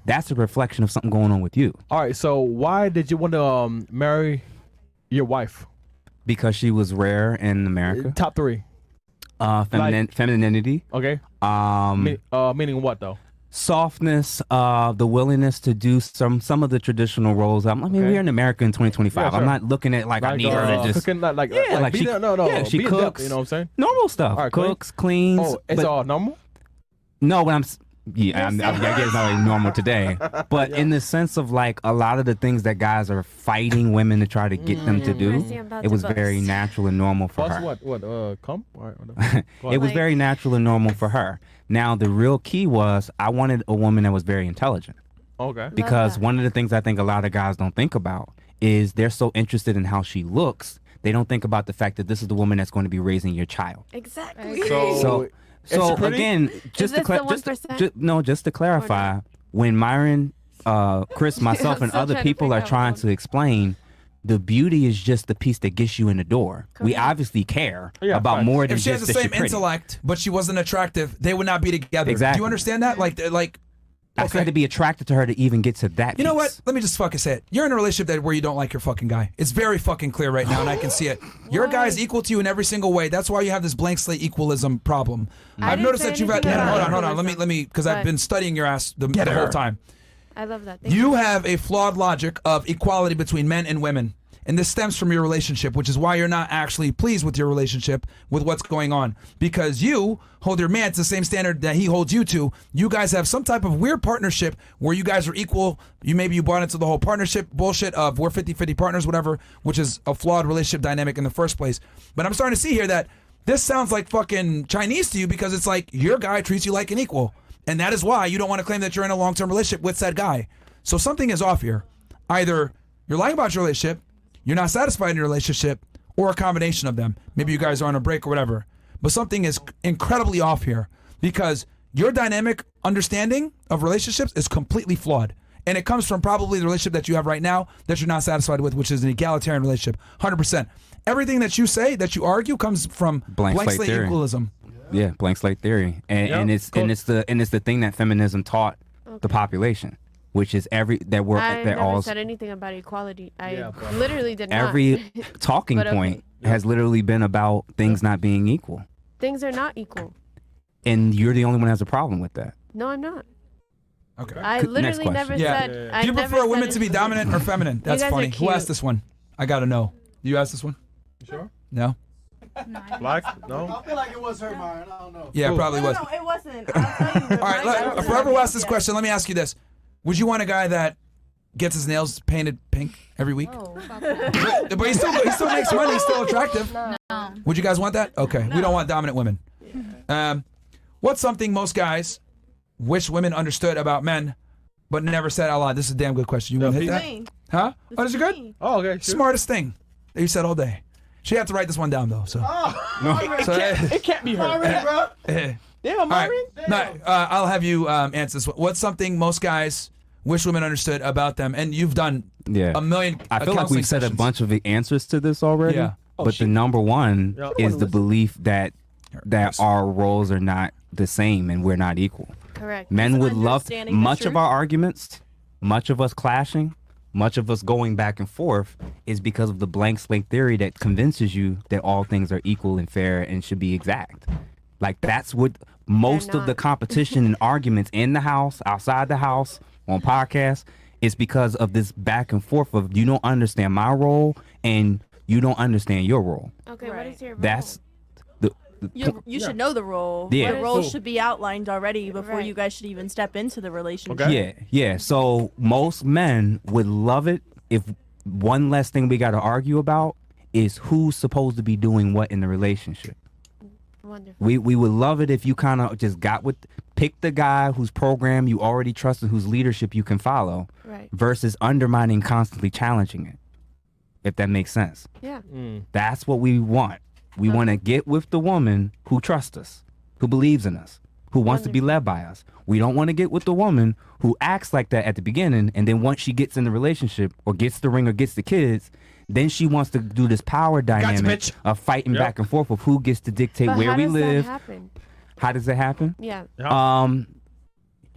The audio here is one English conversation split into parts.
that's a reflection of something going on with you. All right, so why did you want to marry your wife? Because she was rare in America. Top 3. Femininity. Okay. Meaning what though? Softness, the willingness to do some of the traditional roles. I mean, we're in America in 2025. Yeah, sure. I'm not looking at I need her to just cooking, she cooks. You know what I'm saying? Normal stuff. Right, cooks, cleans. Oh, it's all normal. No, when I guess it's not like normal today, but in the sense of like a lot of the things that guys are fighting women to try to get them to do, it was very natural and normal for her. What? Come? All right, it was very natural and normal for her. Now the real key was I wanted a woman that was very intelligent. Okay. Because one of the things I think a lot of guys don't think about is they're so interested in how she looks, they don't think about the fact that this is the woman that's going to be raising your child. Exactly. So again, just to clarify, when Myron, Chris, myself, and other people are trying to explain, the beauty is just the piece that gets you in the door. Correct. We obviously care about more than if she has the same intellect, but she wasn't attractive, they would not be together. Exactly. Do you understand that? I had to be attracted to her to even get to that piece. You know what? Let me just fucking say it. You're in a relationship where you don't like your fucking guy. It's very fucking clear right now, and I can see it. Your guy is equal to you in every single way. That's why you have this blank slate equalism problem. I've noticed that you've had. Hold on. Let me, because I've been studying your ass the whole time. I love that. You have a flawed logic of equality between men and women. And this stems from your relationship, which is why you're not actually pleased with your relationship, with what's going on. Because you hold your man to the same standard that he holds you to. You guys have some type of weird partnership where you guys are equal. Maybe you bought into the whole partnership bullshit of we're 50-50 partners, whatever, which is a flawed relationship dynamic in the first place. But I'm starting to see here that this sounds like fucking Chinese to you because it's like your guy treats you like an equal. And that is why you don't want to claim that you're in a long-term relationship with said guy. So something is off here. Either you're lying about your relationship, you're not satisfied in your relationship, or a combination of them. Maybe you guys are on a break or whatever. But something is incredibly off here because your dynamic understanding of relationships is completely flawed. And it comes from probably the relationship that you have right now that you're not satisfied with, which is an egalitarian relationship. 100%. Everything that you say, that you argue, comes from blank slate equalism. Yeah, blank slate theory. And it's the thing that feminism taught the population. Which is I never said anything about equality. I literally did not. Every talking point has literally been about things not being equal. Things are not equal. And you're the only one who has a problem with that. No, I'm not. Okay. I literally never said. Do you prefer women to be dominant or feminine? That's funny. Who asked this one? I gotta know. You asked this one? You sure? No? Black? No? I feel like it was her, Myron. I don't know. Yeah, it probably was. No, it wasn't. I'll tell you. All right, forever who asked this question, let me ask you this. Would you want a guy that gets his nails painted pink every week? But he still makes money. He's still attractive. No. Would you guys want that? Okay. No. We don't want dominant women. What's something most guys wish women understood about men, but never said out loud? This is a damn good question. You want to hit that? Huh? Oh, is it good? Oh, okay. Sure. Smartest thing that you said all day. She had to write this one down though. So. It can't be her. Damn, Myron. Right. I'll have you answer this one. What's something most guys wish women understood about them? And you've done a million. I feel like we've said a bunch of the answers to this already. Yeah. But the number one is the belief that our roles are not the same and we're not equal. Correct. Men would love much of our arguments, much of us clashing, much of us going back and forth is because of the blank slate theory that convinces you that all things are equal and fair and should be exact. Like that's what most of the competition and arguments in the house, outside the house, on podcasts, is because of this back and forth of you don't understand my role and you don't understand your role. Okay, what is your role? That's you should know the role. Yeah. The role should be outlined already before you guys should even step into the relationship. Okay. Yeah. So most men would love it if one less thing we got to argue about is who's supposed to be doing what in the relationship. Wonderful. We would love it if you kind of just pick the guy whose program you already trust and whose leadership you can follow, versus undermining, constantly challenging it. If that makes sense. Yeah. That's what we want. We want to get with the woman who trusts us, who believes in us, who wants to be led by us. We don't want to get with the woman who acts like that at the beginning, and then once she gets in the relationship or gets the ring or gets the kids, then she wants to do this power dynamic of fighting back and forth of who gets to dictate where we live. How does that happen? How does it happen? Yeah.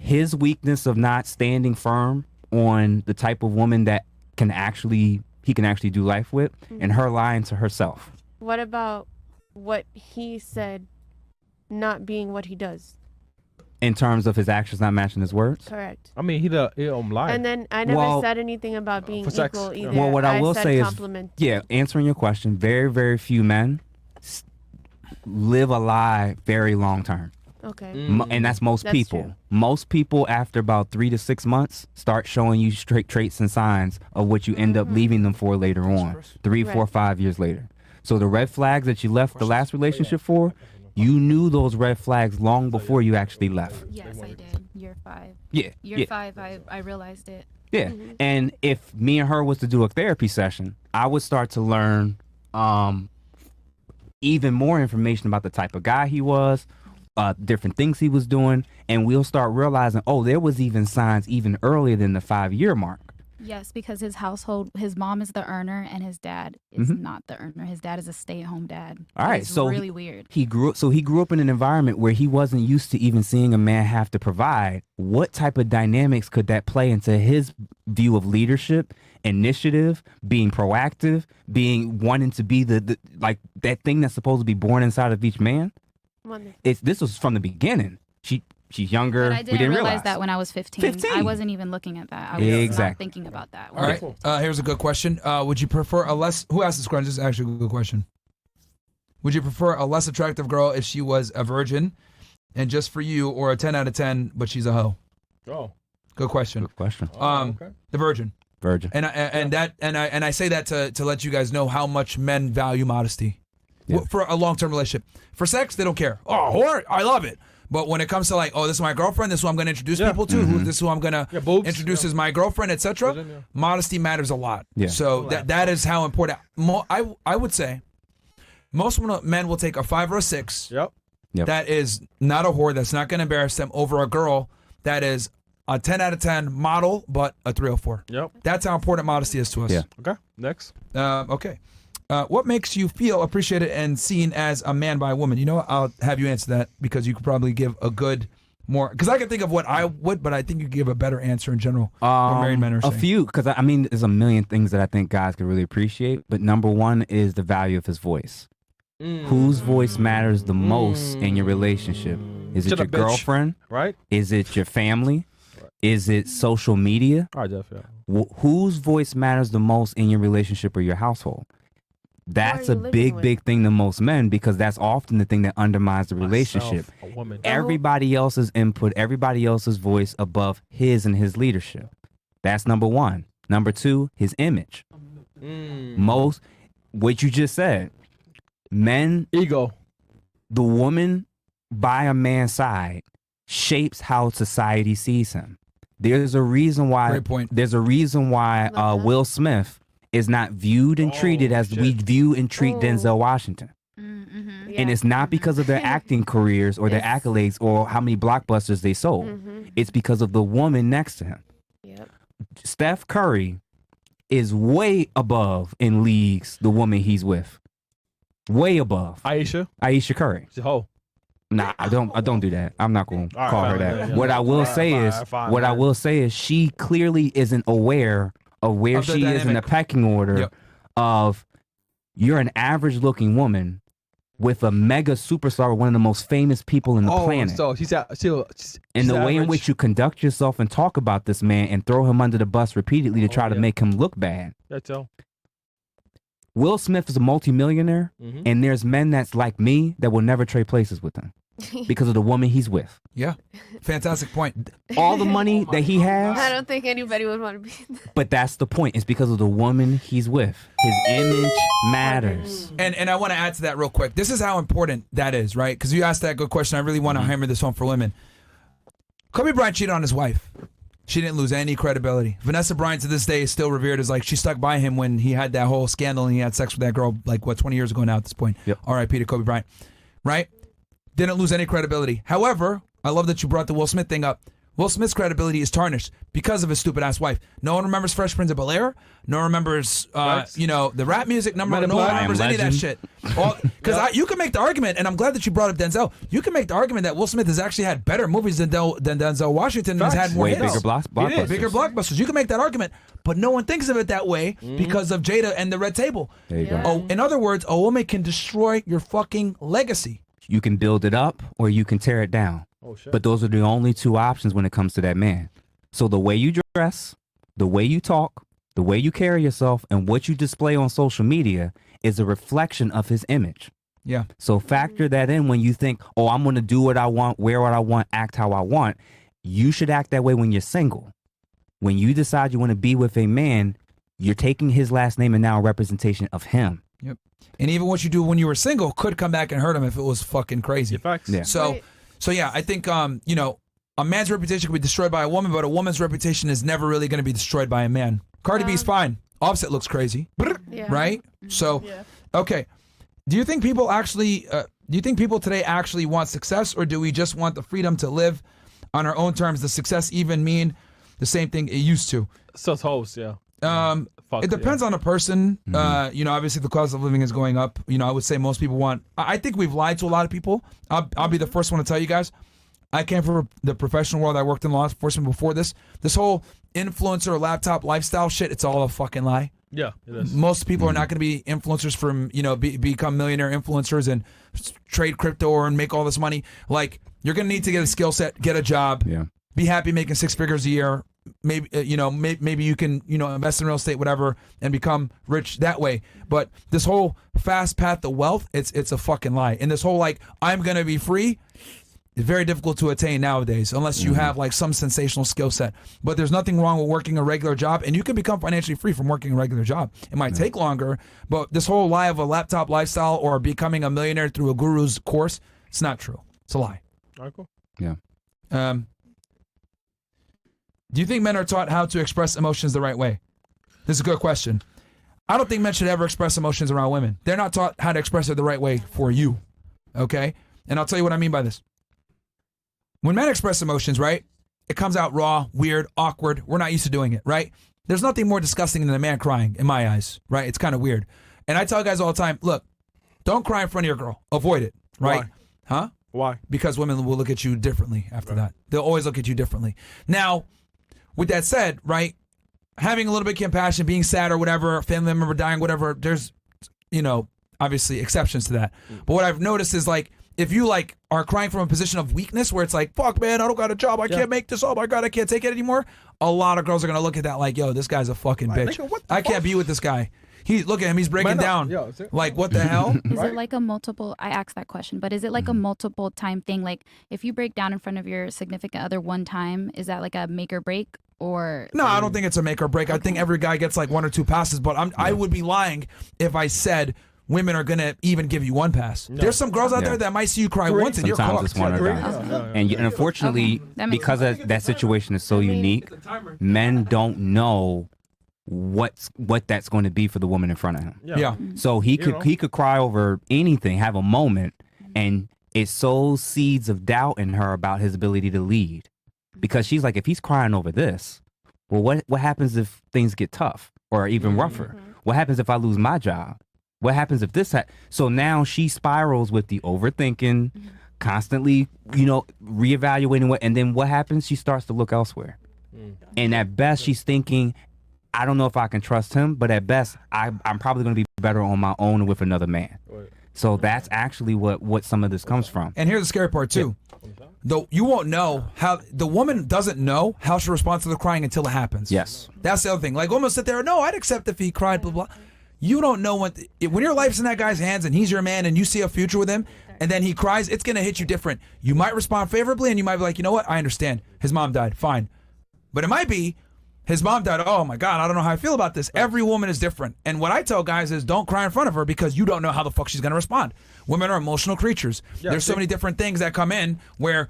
his weakness of not standing firm on the type of woman that he can actually do life with, and her lying to herself. What about what he said not being what he does? In terms of his actions not matching his words? Correct. I mean, he lied. And then I never said anything about being for sex. equal either. Well, what I will said say compliment. is, answering your question, very, very few men live a lie very long term. Okay. And that's most people. True. Most people, after about 3 to 6 months, start showing you straight traits and signs of what you end up leaving them for later on, 3, 4, 5 years later. So the red flags that you left the last relationship for, you knew those red flags long before you actually left. Yes, I did. Year 5. Yeah. Year 5, I realized it. Yeah. And if me and her was to do a therapy session, I would start to learn even more information about the type of guy he was, different things he was doing, and we'll start realizing, there was even signs even earlier than the 5-year mark. Yes, because his household, his mom is the earner and his dad is not the earner. His dad is a stay-at-home dad. All right, it's so really weird. He grew up in an environment where he wasn't used to even seeing a man have to provide. What type of dynamics could that play into his view of leadership, initiative, being proactive, being wanting to be the like that thing that's supposed to be born inside of each man? This was from the beginning. She's younger. But I didn't realize that when I was 15. I wasn't even looking at that. I was not thinking about that. All right. Here's a good question. Would you prefer who asked this question? This is actually a good question. Would you prefer a less attractive girl if she was a virgin and just for you, or a 10 out of 10, but she's a hoe? Oh. Good question. Good question. Okay. The virgin. And I say that to let you guys know how much men value modesty. Yeah. For a long-term relationship. For sex, they don't care. Oh, whore, I love it. But when it comes to this is my girlfriend, this is who I'm going to introduce people to, this is who I'm going to introduce as my girlfriend, etc. Modesty matters a lot. Yeah. So that is how important. I would say most men will take a 5 or a 6. Yep. That is not a whore. That's not going to embarrass them over a girl that is a 10 out of 10 model, but a 3 or 4. Yep. That's how important modesty is to us. Yeah. Okay. Next. Okay. What makes you feel appreciated and seen as a man by a woman? You know what? I'll have you answer that because you could probably give a good more. Because I can think of what I would, but I think you could give a better answer in general. What married men are saying. A few, because I mean, there's a million things that I think guys could really appreciate. But number one is the value of his voice. Whose voice matters the most in your relationship? Is it your girlfriend? Right. Is it your family? Right. Is it social media? All right, Jeff. Yeah. Whose voice matters the most in your relationship or your household? That's a big thing to most men, because that's often the thing that undermines the relationship. A woman. Everybody else's input, everybody else's voice above his and his leadership. That's number one. Number two, his image. What you just said, men, ego. The woman by a man's side shapes how society sees him. There's a reason why. Great point. There's a reason why Will Smith is not viewed and treated as we view and treat Denzel Washington. And it's not because of their acting careers or their accolades or how many blockbusters they sold. It's because of the woman next to him. Yep. Steph Curry is way above in leagues the woman he's with. Way above. Aisha Curry. She's a hoe. Nah, I don't do that. I'm not going to call her that. Yeah. What I will say is she clearly isn't aware of where she is in the pecking order of you're an average looking woman with a mega superstar, one of the most famous people in the planet. So she's and the way in average. which you conduct yourself and talk about this man and throw him under the bus repeatedly to try to make him look bad. That's all. Will Smith is a multimillionaire, and there's men that's like me that will never trade places with him because of the woman he's with. Yeah. Fantastic point. All the money that he has. I don't think anybody would want to be. But that's the point. It's because of the woman he's with. His image matters. And I want to add to that real quick. This is how important that is, right? Because you asked that good question. I really want to hammer this home for women. Kobe Bryant cheated on his wife. She didn't lose any credibility. Vanessa Bryant to this day is still revered as she stuck by him when he had that whole scandal and he had sex with that girl 20 years ago now at this point. Yep. R.I.P. to Kobe Bryant. Right? Didn't lose any credibility. However, I love that you brought the Will Smith thing up. Will Smith's credibility is tarnished because of his stupid ass wife. No one remembers Fresh Prince of Bel-Air. No one remembers, the rap music. No one remembers any of that shit. Because you can make the argument, and I'm glad that you brought up Denzel. You can make the argument that Will Smith has actually had better movies than Denzel Washington and has had more hits. Bigger blockbusters. Bigger blockbusters. You can make that argument, but no one thinks of it that way because of Jada and the Red Table. There you go. Oh, in other words, a woman can destroy your fucking legacy. You can build it up or you can tear it down. Oh, shit. But those are the only two options when it comes to that man. So the way you dress, the way you talk, the way you carry yourself, and what you display on social media is a reflection of his image. Yeah. So factor that in when you think, oh, I'm going to do what I want, wear what I want, act how I want. You should act that way when you're single. When you decide you want to be with a man, you're taking his last name and now a representation of him. Yep. And even what you do when you were single could come back and hurt him if it was fucking crazy. Facts. Yeah. So yeah, I think a man's reputation can be destroyed by a woman, but a woman's reputation is never really going to be destroyed by a man. Cardi B's fine. Offset looks crazy, right? So, okay. Do you think people today actually want success, or do we just want the freedom to live on our own terms? Does success even mean the same thing it used to? Suppose, yeah. It depends on a person. Obviously the cost of living is going up. I would say most people want. I think we've lied to a lot of people. I'll be the first one to tell you guys. I came from the professional world. I worked in law enforcement before this. This whole influencer laptop lifestyle shit, it's all a fucking lie. Yeah, it is. Most people are not going to be influencers from, become millionaire influencers and trade crypto or and make all this money. Like, you're going to need to get a skill set, get a job, be happy making 6 figures a year. Maybe maybe you can invest in real estate, whatever, and become rich that way. But this whole fast path to wealth, it's a fucking lie. And this whole I'm gonna be free, is very difficult to attain nowadays unless you have some sensational skill set. But there's nothing wrong with working a regular job, and you can become financially free from working a regular job. It might take longer, but this whole lie of a laptop lifestyle or becoming a millionaire through a guru's course, it's not true. It's a lie. All right, cool. Yeah. Do you think men are taught how to express emotions the right way? This is a good question. I don't think men should ever express emotions around women. They're not taught how to express it the right way for you. Okay? And I'll tell you what I mean by this. When men express emotions, right, it comes out raw, weird, awkward. We're not used to doing it, right? There's nothing more disgusting than a man crying in my eyes, right? It's kind of weird. And I tell guys all the time, look, don't cry in front of your girl. Avoid it, right? Why? Huh? Why? Because women will look at you differently after that. They'll always look at you differently. Now, with that said, right, having a little bit of compassion, being sad or whatever, a family member dying, whatever, there's, obviously exceptions to that. But what I've noticed is if you are crying from a position of weakness where it's fuck man, I don't got a job, I can't make this, oh my God, I can't take it anymore. A lot of girls are going to look at that yo, this guy's a fucking bitch. Nigga, I can't be with this guy. Look at him, he's breaking down. What the hell? Is it like a multiple, I asked that question, but is it like a multiple time thing? Like if you break down in front of your significant other one time, is that like a make or break or? No, I don't think it's a make or break. I think every guy gets 1 or 2 passes, but I would be lying if I said women are going to even give you 1 pass. No. There's some girls out there that might see you cry once and sometimes you're cooked. it's one or done. And unfortunately, because that situation is so unique, men don't know what that's going to be for the woman in front of him. Yeah. So he could cry over anything, have a moment, and it sows seeds of doubt in her about his ability to lead. Because she's like, if he's crying over this, well, what happens if things get tough or even rougher? What happens if I lose my job? What happens if this so now she spirals with the overthinking, constantly, reevaluating and then what happens? She starts to look elsewhere. And at best, she's thinking, I don't know if I can trust him, but at best, I'm probably going to be better on my own with another man. So that's actually what some of this comes from. And here's the scary part too. Though you won't know how the woman doesn't know how she responds to the crying until it happens. Yes. That's the other thing. Women sit there, no, I'd accept if he cried, blah, blah. You don't know when your life's in that guy's hands and he's your man and you see a future with him and then he cries, it's going to hit you different. You might respond favorably and you might be like, you know what? I understand. His mom died. Fine. But it might be his mom died. Oh my God, I don't know how I feel about this. Every woman is different. And what I tell guys is don't cry in front of her because you don't know how the fuck she's going to respond. Women are emotional creatures. There's so many different things that come in where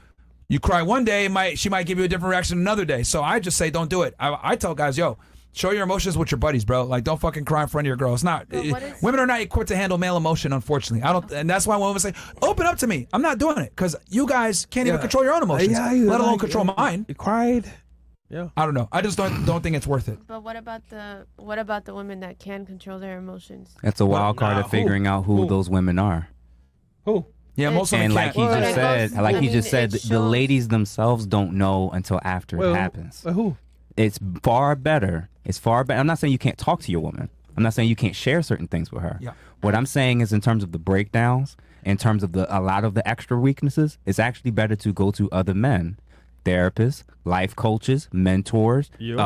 you cry one day, she might give you a different reaction another day. So I just say don't do it. I tell guys, yo, Show your emotions with your buddies, bro. Like, don't fucking cry in front of your girl. It's not. Women are not equipped to handle male emotion, unfortunately. And that's why women say, "Open up to me." I'm not doing it because you guys can't even control your own emotions, let alone control mine. You cried. Yeah. I don't know. I just don't think it's worth it. But what about the women that can control their emotions? That's a wild card of figuring out who those women are. Who? Yeah, most of them and can't. like he just said, the ladies themselves don't know until after it happens. Who? It's far better. I'm not saying you can't talk to your woman. I'm not saying you can't share certain things with her. Yeah. What I'm saying is, in terms of the breakdowns, in terms of a lot of the extra weaknesses, it's actually better to go to other men, therapists, life coaches, mentors, gym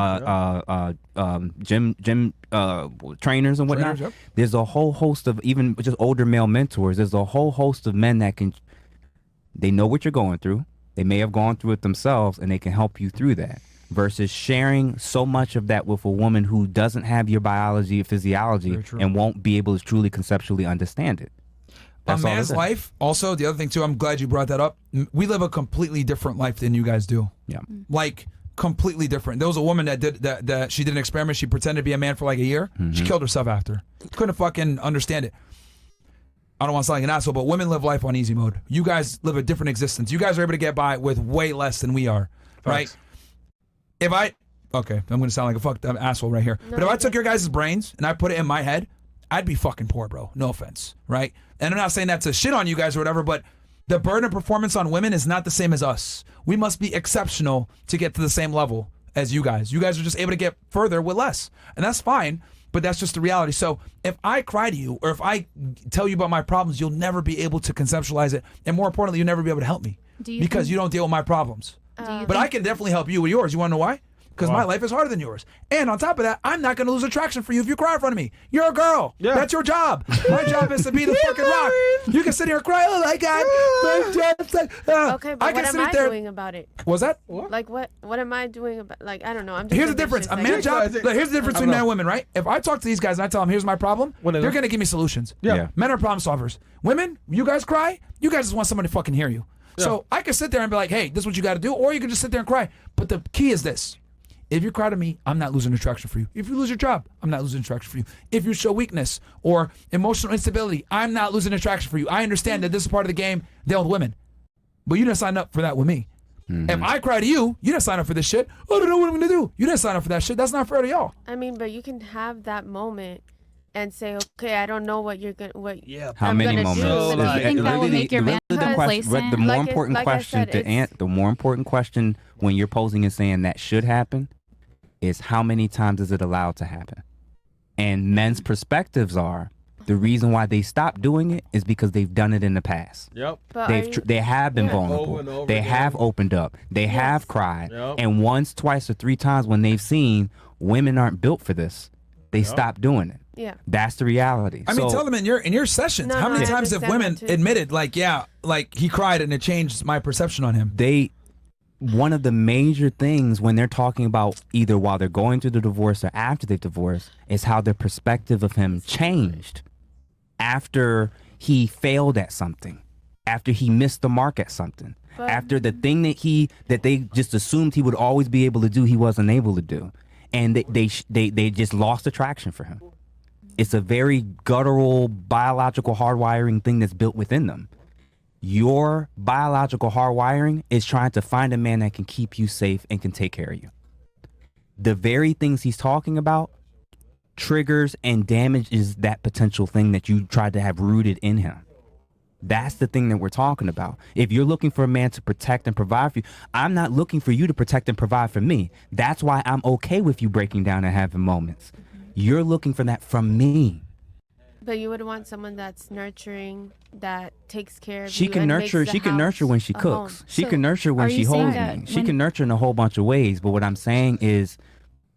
trainers and whatnot. Yep. There's a whole host of, even just older male mentors. There's a whole host of men that they know what you're going through. They may have gone through it themselves, and they can help you through that. Versus sharing so much of that with a woman who doesn't have your biology or physiology and won't be able to truly conceptually understand it. A man's life, also, the other thing too, I'm glad you brought that up. We live a completely different life than you guys do. Yeah. Like, completely different. There was a woman that did that she did an experiment. She pretended to be a man for like a year. She killed herself after. Couldn't fucking understand it. I don't want to sound like an asshole, but women live life on easy mode. You guys live a different existence. You guys are able to get by with way less than we are, right? I'm going to sound like a fucked up asshole right here. But if I took your guys' brains and I put it in my head, I'd be fucking poor, bro. No offense, right? And I'm not saying that to shit on you guys or whatever, but the burden of performance on women is not the same as us. We must be exceptional to get to the same level as you guys. You guys are just able to get further with less. And that's fine, but that's just the reality. So if I cry to you or if I tell you about my problems, you'll never be able to conceptualize it. And more importantly, you'll never be able to help me because you don't deal with my problems. But I can definitely help you with yours. You want to know why? Because my life is harder than yours. And on top of that, I'm not going to lose attraction for you if you cry in front of me. You're a girl. Yeah. That's your job. My job is to be the fucking rock. You can sit here and cry, oh my God. Okay, but what am I doing about it? What's that? Like, what am I doing about, like, I don't know. I'm just Here's the difference. A man's job, here's the difference between men and women, right? If I talk to these guys and I tell them, here's my problem, they're going to give me solutions. Yeah. Men are problem solvers. Women, you guys cry, you guys just want somebody to fucking hear you. Yeah. So I can sit there and be like, hey, this is what you got to do, or you can just sit there and cry. But the key is this. If you cry to me, I'm not losing attraction for you. If you lose your job, I'm not losing attraction for you. If you show weakness or emotional instability, I'm not losing attraction for you. I understand that this is part of the game dealing with women. But you didn't sign up for that with me. If I cry to you, you didn't sign up for this shit. I don't know what I'm going to do. You didn't sign up for that shit. That's not fair to y'all. I mean, but you can have that moment and say, okay, I don't know what you're going to, how many moments? Do you think that will make your man complacent? The more important question the more important question when you're posing and saying that should happen is how many times is it allowed to happen? And men's perspectives are the reason why they stopped doing it is because they've done it in the past. Yep. They have been vulnerable. They have opened up. They have cried. And once, twice, or three times when they've seen women aren't built for this, they stop doing it. Yeah. That's the reality. I mean, tell them in your sessions, how many times have women admitted, like he cried and it changed my perception on him? One of the major things when they're talking about either while they're going through the divorce or after they've divorced is how their perspective of him changed after he failed at something, after he missed the mark at something, after the thing that they just assumed he would always be able to do, he wasn't able to do. And they just lost attraction for him. It's a very guttural, biological hardwiring thing that's built within them. Your biological hardwiring is trying to find a man that can keep you safe and can take care of you. The very things he's talking about triggers and damages that potential thing that you tried to have rooted in him. That's the thing that we're talking about. If you're looking for a man to protect and provide for you, I'm not looking for you to protect and provide for me. That's why I'm okay with you breaking down and having moments. You're looking for that from me. But you would want someone that's nurturing, that takes care of she you. Can nurture. She can nurture when she cooks. She can nurture when she holds me. She can nurture in a whole bunch of ways. But what I'm saying is,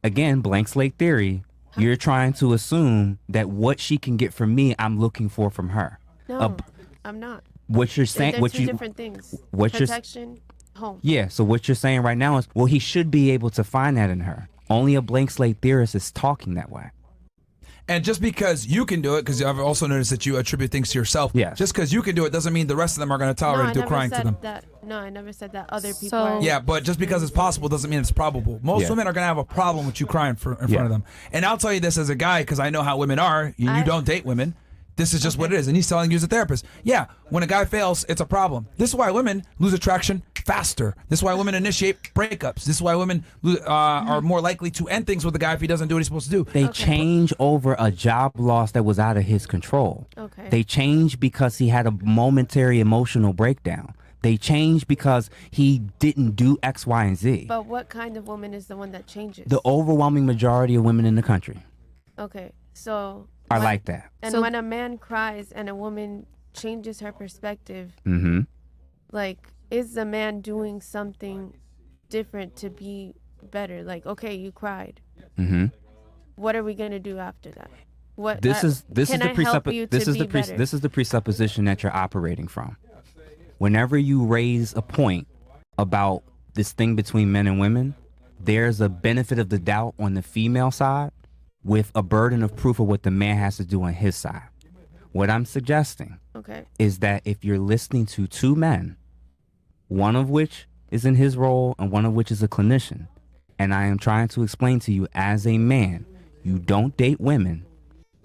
again, blank slate theory. You're trying to assume that what she can get from me, I'm looking for from her. No, I'm not. What you're saying, They're two different things. Protection, home. Yeah. So what you're saying right now is, well, he should be able to find that in her. Only a blank slate theorist is talking that way. And just because you can do it, because I've also noticed that you attribute things to yourself. Yes. Just because you can do it doesn't mean the rest of them are going to tolerate you crying to them. No, I never said that other people So- are. Yeah, but just because it's possible doesn't mean it's probable. Most women are going to have a problem with you crying in front of them. And I'll tell you this as a guy, because I know how women are. You don't date women. This is just what it is. And he's telling you as a therapist. Yeah, when a guy fails, it's a problem. This is why women lose attraction faster. This is why women initiate breakups. This is why women are more likely to end things with a guy if he doesn't do what he's supposed to do. They change over a job loss that was out of his control. Okay. They change because he had a momentary emotional breakdown. They change because he didn't do X, Y, and Z. But what kind of woman is the one that changes? The overwhelming majority of women in the country Okay, so are like that. And So- when a man cries and a woman changes her perspective, Mm-hmm. like, is the man doing something different to be better? Like, okay, you cried. Mm-hmm. What are we gonna do after that? What? This is the can I help you to be better? this is the presupposition that you're operating from. Whenever you raise a point about this thing between men and women, there's a benefit of the doubt on the female side with a burden of proof of what the man has to do on his side. What I'm suggesting Okay. is that if you're listening to two men, one of which is in his role and one of which is a clinician, and I am trying to explain to you as a man, you don't date women.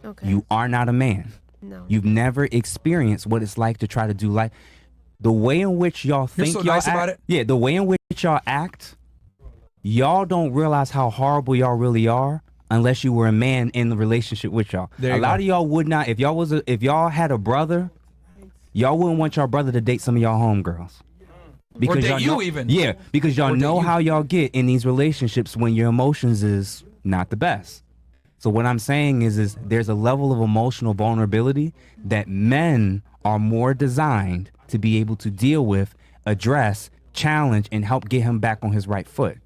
Okay. You are not a man. No. You've never experienced what it's like to try to do life. The way in which y'all think so y'all nice act, about it. Yeah, the way in which y'all act, y'all don't realize how horrible y'all really are unless you were a man in the relationship with y'all. There A you lot go. of y'all would not. If y'all had a brother, y'all wouldn't want y'all brother to date some of y'all homegirls. Or date y'all you know, even. Yeah, because y'all Or date know you. how y'all get in these relationships when your emotions is not the best. So what I'm saying is there's a level of emotional vulnerability that men are more designed to be able to deal with, address, challenge, and help get him back on his right foot.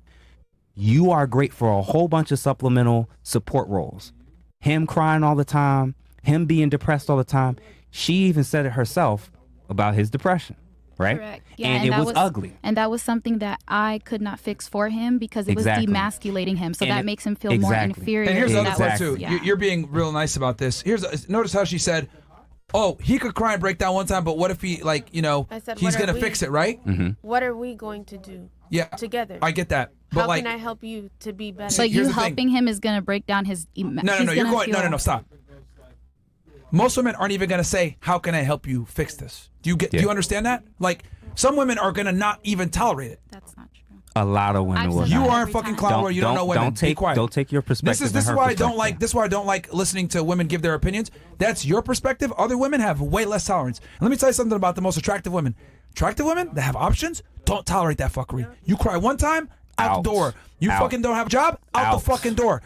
You are great for a whole bunch of supplemental support roles. Him crying all the time, him being depressed all the time. She even said it herself about his depression, right? Correct. Yeah, and it that was ugly. And that was something that I could not fix for him because it Exactly. was demasculating him. So And that it- makes him feel more exactly. inferior. And here's the and other that part was- too. yeah. You're being real nice about this. Notice how she said, "Oh, he could cry and break down one time, but what if he, like, I said, he's what are gonna we- fix it, right?" Mm-hmm. What are we going to do Yeah, together? I get that, but How like, can I help you to be better? But here's you the thing. helping him is gonna break down his. no, you're going, no, stop. Most women aren't even gonna say, "How can I help you fix this?" Do you understand that? Like, some women are gonna not even tolerate it. That's not true. A lot of women I've will said You not. that aren't every fucking time. Cloud, you don't know women. Be quiet. Don't take your perspective. This is and her why I perspective. don't like. This is why I don't like listening to women give their opinions. That's your perspective. Other women have way less tolerance. And let me tell you something about the most attractive women. Attractive women that have options don't tolerate that fuckery. You cry one time, out Out. the door. You Out. fucking don't have a job, out Out. the fucking door.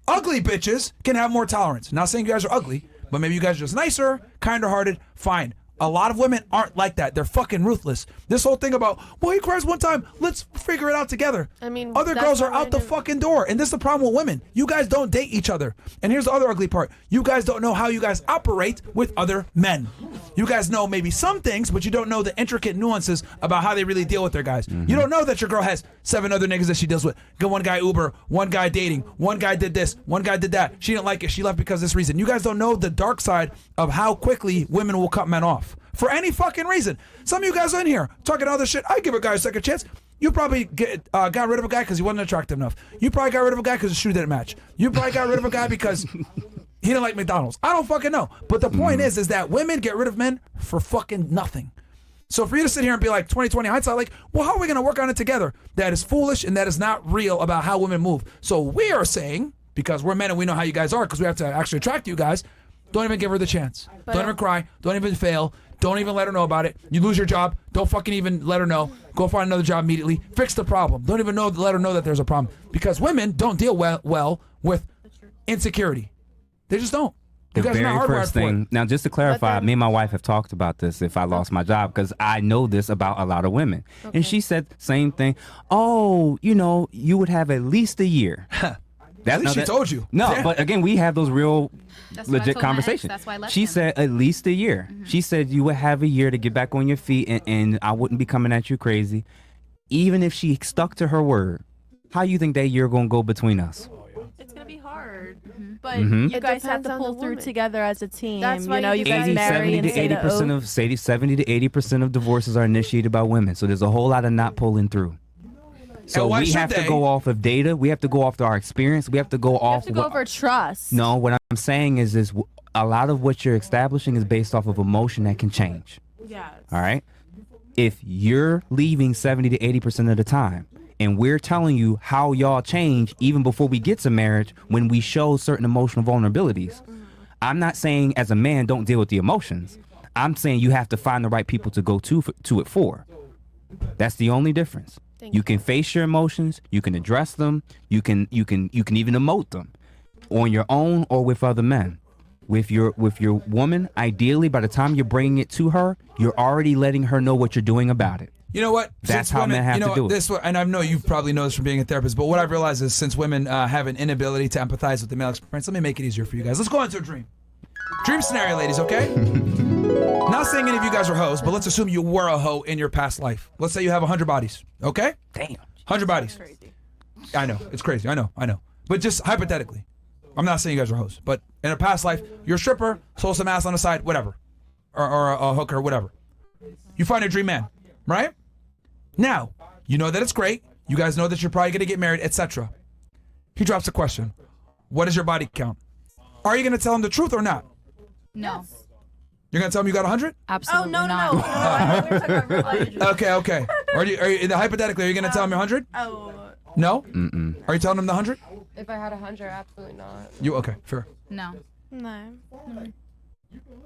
Ugly bitches can have more tolerance. Not saying you guys are ugly, but maybe you guys are just nicer, kinder-hearted. Fine. A lot of women aren't like that. They're fucking ruthless. This whole thing about, well, he cries one time, let's figure it out together. I mean, other that's girls are why I out the never- fucking door. And this is the problem with women. You guys don't date each other. And here's the other ugly part. You guys don't know how you guys operate with other men. You guys know maybe some things, but you don't know the intricate nuances about how they really deal with their guys. You don't know that your girl has 7 other niggas that she deals with. Got one guy Uber, one guy dating, one guy did this, one guy did that. She didn't like it. She left because of this reason. You guys don't know the dark side of how quickly women will cut men off. For any fucking reason. Some of you guys in here talking other shit. I give a guy a second chance. You probably got rid of a guy because he wasn't attractive enough. You probably got rid of a guy because his shoe didn't match. You probably got rid of a guy because he didn't like McDonald's. I don't fucking know. But the point is that women get rid of men for fucking nothing. So for you to sit here and be like 2020 hindsight, like, well, how are we going to work on it together? That is foolish and that is not real about how women move. So we are saying, because we're men and we know how you guys are, because we have to actually attract you guys, don't even give her the chance. But, Don't even cry. Don't even fail. Don't even let her know about it. You lose your job. Don't fucking even let her know. Go find another job immediately. Fix the problem. Don't even let her know that there's a problem. Because women don't deal well with insecurity. They just don't. The You guys are very not hardwired first for it. thing. Now, just to clarify, then- me and my wife have talked about this. If I lost my job, because I know this about a lot of women, and she said same thing. Oh, you would have at least a year. At least she told you. No, Yeah. but again, we have those real That's what I legit told my ex. conversations. That's why I left She him. said at least a year. She said you would have a year to get back on your feet, and I wouldn't be coming at you crazy. Even if she stuck to her word, how you think that year gonna go between us? It's gonna be hard. But Mhm. you It guys have depends to on pull the through woman. together as a team. That's why you know, you you guys 80, marry 70 and to say 80 the percent oath. of 70 to 80% of divorces are initiated by women. So there's a whole lot of not pulling through. So why we should have they? to go off of data. We have to go off our experience. We have to go You off. have to go over trust. No, what I'm saying is a lot of what you're establishing is based off of emotion that can change. Yes. All right. If you're leaving 70 to 80% of the time, and we're telling you how y'all change even before we get to marriage when we show certain emotional vulnerabilities, I'm not saying as a man don't deal with the emotions. I'm saying you have to find the right people to go to it for. That's the only difference. You can face your emotions, you can address them, you can even emote them on your own or with other men. With your woman, ideally, by the time you're bringing it to her, you're already letting her know what you're doing about it. You know what? That's Since how men have to do it. And I know you probably know this from being a therapist, but what I've realized is since women have an inability to empathize with the male experience, let me make it easier for you guys. Let's go into a dream. Dream scenario, ladies, okay? Not saying any of you guys are hoes, but let's assume you were a hoe in your past life. Let's say you have 100 bodies, okay? Damn. 100 bodies. Crazy. I know, it's crazy. I know. But just hypothetically, I'm not saying you guys are hoes, but in a past life, you're a stripper, sold some ass on the side, whatever. Or a hooker, whatever. You find a dream man, right? Now, you know that it's great. You guys know that you're probably going to get married, etc. He drops a question. What is your body count? Are you going to tell him the truth or not? No, You're going to tell him you got 100? Oh, absolutely no, no, not. no. I thought we were talking about real life. Okay. Hypothetically, are you going to tell him you're 100? Oh. No? Are you telling him the 100? If I had 100, absolutely not. You okay, fair. No. No.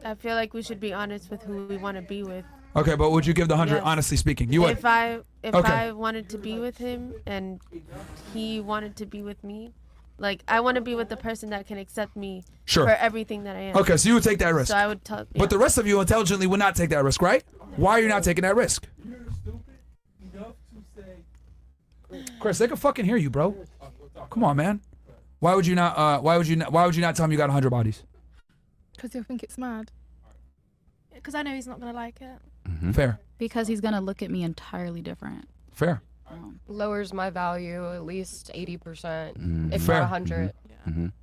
I feel like we should be honest with who we want to be with. Okay, but would you give the 100 Yes. honestly speaking? You would. If I Okay. wanted to be with him and he wanted to be with me, like I want to be with the person that can accept me Sure. for everything that I am. Okay, so you would take that risk. So I would tell. But the rest of you intelligently would not take that risk, right? Why are you not taking that risk? Chris, they can fucking hear you, bro. Come on, man. Why would you not? Why would you not tell him you got 100 bodies? Because he'll think it's mad. Because I know he's not going to like it. Fair, Because he's gonna look at me entirely different. fair. Lowers my value at least 80%, if Fair. not 100.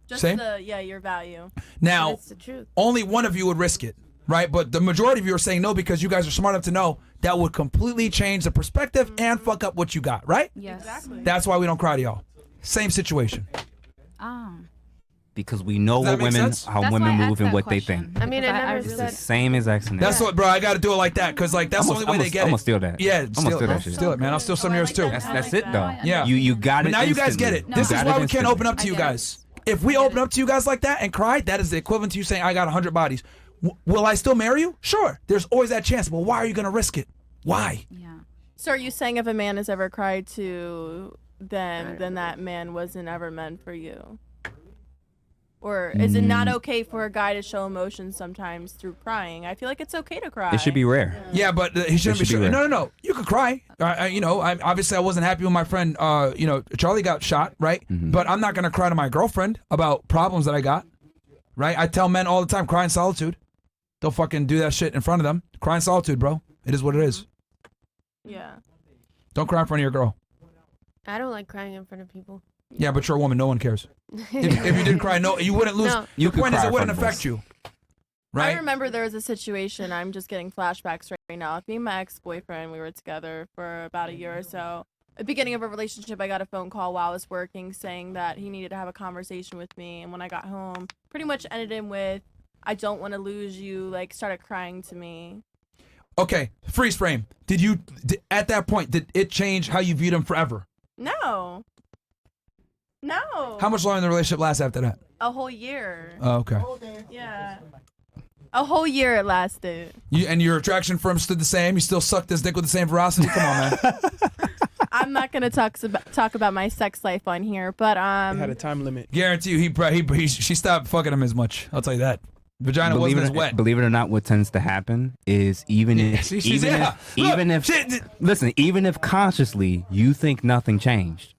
Just Same? your value. Now, It's the truth. only one of you would risk it, right? But the majority of you are saying no because you guys are smart enough to know that would completely change the perspective and fuck up what you got, right? Yes. Exactly. That's why we don't cry to y'all. Same situation. Ah. Because we know Does that what make women, sense? how That's women why I move asked and that what they question. think. I mean, Because I never It's the said. same exact scenario. That's what, bro. I got to do it like that because, like, that's the only way they get I'm it. gonna steal that. Yeah, I'm gonna steal that shit. Steal it, man. I'll steal some of yours too. That's it though. Yeah. You got But it. now you guys get instantly. it. No, This You is got why it we can't instantly. open up to I you get it. guys. If we open up to you guys like that and cry, that is the equivalent to you saying, I got 100 bodies. Will I still marry you? Sure. There's always that chance. But why are you going to risk it? Why? Yeah. So are you saying if a man has ever cried to them, then that man wasn't ever meant for you? Or is it not okay for a guy to show emotion sometimes through crying? I feel like it's okay to cry. It should be rare. Yeah, but he shouldn't be should be sure. rare. No. You could cry. Obviously, I wasn't happy when my friend, Charlie got shot, right? But I'm not going to cry to my girlfriend about problems that I got, right? I tell men all the time, cry in solitude. Don't fucking do that shit in front of them. Cry in solitude, bro. It is what it is. Yeah. Don't cry in front of your girl. I don't like crying in front of people. Yeah, but you're a woman. No one cares. If you didn't cry, no, you wouldn't lose. No. You The could point is, cry it in wouldn't front of affect us. you, I right? remember there was a situation, I'm just getting flashbacks right now. With me and my ex-boyfriend, we were together for about a year or so. At the beginning of a relationship, I got a phone call while I was working saying that he needed to have a conversation with me. And when I got home, pretty much ended in with, I don't want to lose you, like started crying to me. Okay, freeze frame. At that point, did it change how you viewed him forever? No. No. How much longer did the relationship last after that? A whole year. Oh, okay. Yeah. A whole year it lasted. And your attraction for him stood the same? You still sucked his dick with the same ferocity? Come on, man. I'm not gonna talk about my sex life on here, but It had a time limit. Guarantee you, she stopped fucking him as much. I'll tell you that. Vagina wasn't as wet. Believe it or not, what tends to happen is even if consciously you think nothing changed,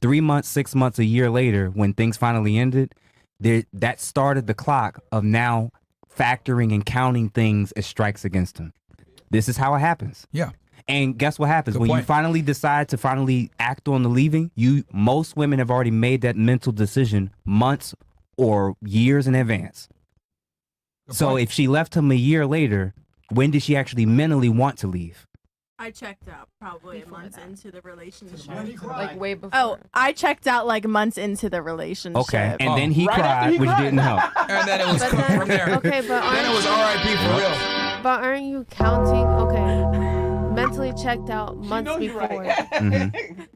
3 months, 6 months, a year later, when things finally ended, that started the clock of now factoring and counting things as strikes against him. This is how it happens. Yeah. And guess what happens Good when you point. finally decide to finally act on the leaving? Most women have already made that mental decision months or years in advance. So if she left him a year later, when did she actually mentally want to leave? I checked out probably months into the relationship. Like way before. Oh, I checked out like months into the relationship. Okay, and then he Right after cried, he which cried. didn't help. And then it was But then- from there. Okay, but Then it was R.I.P. for real. But aren't you counting? Okay, mentally checked out months know you're before. right. Mhm.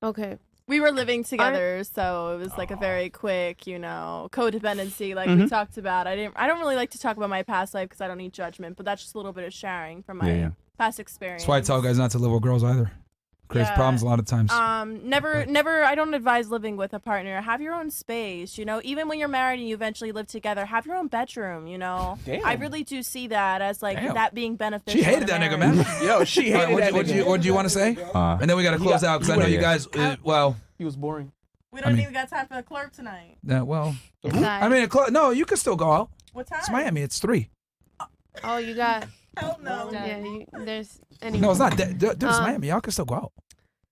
Okay, We were living together, so it was like a very quick, codependency, like we talked about. I don't really like to talk about my past life because I don't need judgment, but that's just a little bit of sharing from my Yeah. past experience. That's why I tell guys not to live with girls either. Creates Yeah. problems a lot of times. Never. I don't advise living with a partner. Have your own space. Even when you're married and you eventually live together, have your own bedroom. Damn. I really do see that as like Damn. that being beneficial. She hated in a that nigga, marriage. man. Yo, she All hated right, that nigga. what do you want to say? And then we got to close out because I know you guys. He was boring. We don't even got time for the clerk tonight. I mean, no, you can still go out. What time? It's Miami. It's 3. oh, you got. Hell no. Yeah, there's. Anyway. No, it's not. Dude, it's Miami. Y'all can still go out.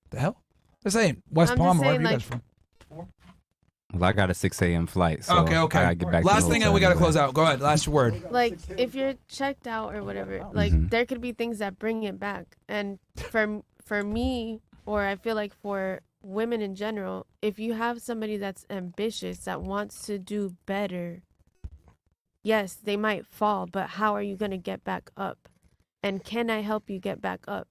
The hell? This ain't West I'm Palm just or wherever saying, you guys from. Well, I got a 6 a.m. flight. So Okay. I gotta get back to Last the thing, hotel and we got to anyway. close out. Go ahead. Last word. Like if you're checked out or whatever, like there could be things that bring it back. And for me, or I feel like for women in general, if you have somebody that's ambitious that wants to do better, yes, they might fall, but how are you going to get back up? And can I help you get back up?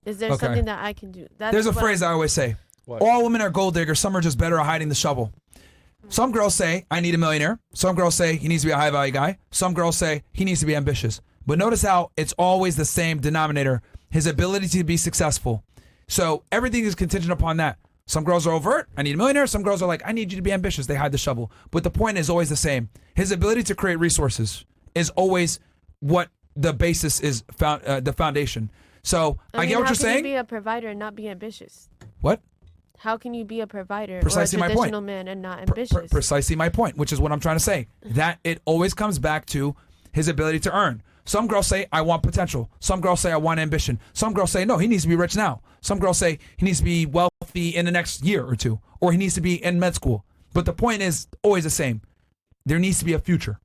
Is there Okay. something that I can do? That's There's a what phrase I always say. What? All women are gold diggers. Some are just better at hiding the shovel. Some girls say, I need a millionaire. Some girls say he needs to be a high value guy. Some girls say he needs to be ambitious. But notice how it's always the same denominator, his ability to be successful. So everything is contingent upon that. Some girls are overt, I need a millionaire. Some girls are like, I need you to be ambitious. They hide the shovel. But the point is always the same. His ability to create resources is always what the basis is, the foundation. So I get what you're how can saying. you be a provider and not be ambitious? What? How can you be a provider Precisely or my a point. traditional man and not ambitious? Precisely my point, which is what I'm trying to say. That it always comes back to his ability to earn. Some girls say, I want potential. Some girls say, I want ambition. Some girls say, no, he needs to be rich now. Some girls say he needs to be wealthy in the next year or two, or he needs to be in med school. But the point is always the same. There needs to be a future.